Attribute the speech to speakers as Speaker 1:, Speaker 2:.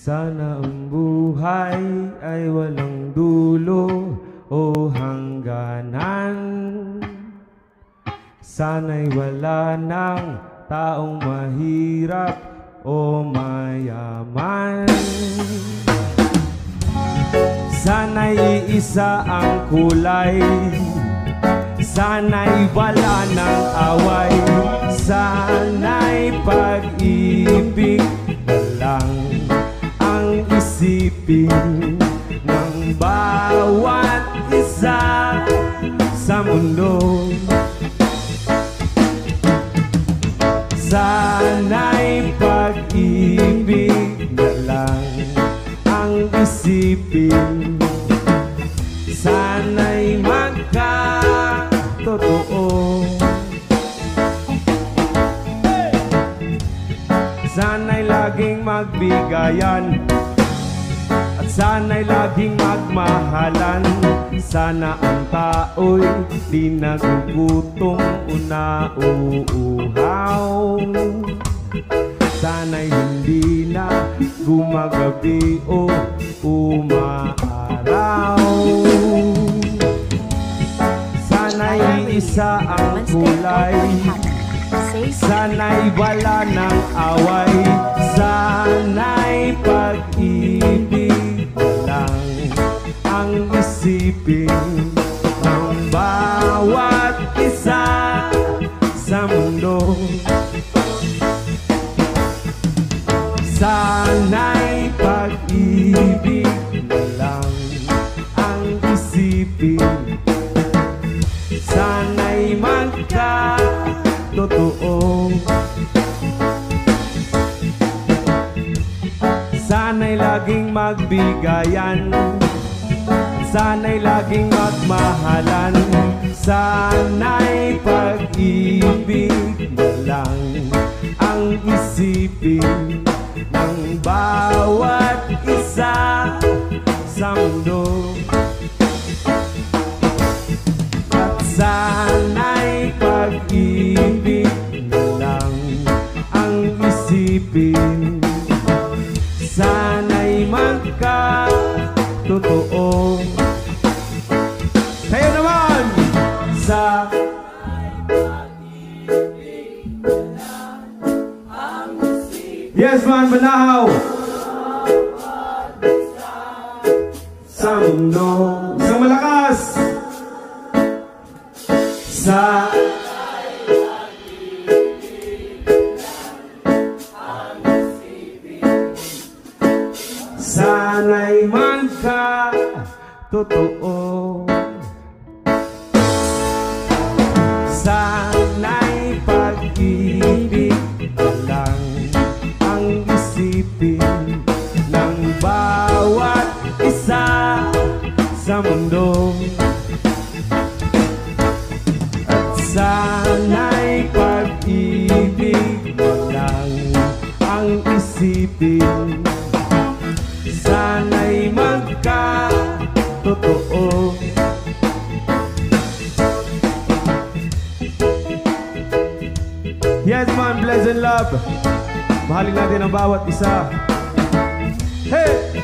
Speaker 1: Sana ang buhay ay walang dulo o hangganan. Sana'y wala ng taong mahirap o mayaman. Sana'y iisa ang kulay, sana'y wala ng away, sana'y pag-ibig lang ang isipin ng bawat isa sa mundo. Sana'y pag-ibig na lang ang isipin, sana'y magkatotoo. Sana'y laging magbigayan at sana'y laging magmahalan. Sana ang tao'y di nagugutom o nauuhaw. Sana'y hindi na gumagabi o umaaraw. Sana'y isa ang kulay, sana'y wala ng away, sana'y pag-ibig lang ang isipin ng bawat isa sa mundo. Sana'y pag-ibig lang ang isipin, sana'y magkatotoo. Sana'y laging magbigayan, sana'y laging magmahalan, sana'y pag-ibig na lang ang isipin ng bawat isa sa mundo. At sana'y pag-ibig na lang ang isipin, sana'y magkatotoo. Kayo naman! Sa yes man, Banahaw! Sa mundo, isang malakas! Sa sana'y magkatotoo. Sana'y pag-ibig lang ang isipin ng bawat isa sa mundo. At sana'y pag-ibig lang ang isipin, sana'y magkatotoo. Yes man, bless and love. Mahalin natin ang bawat isa. Hey!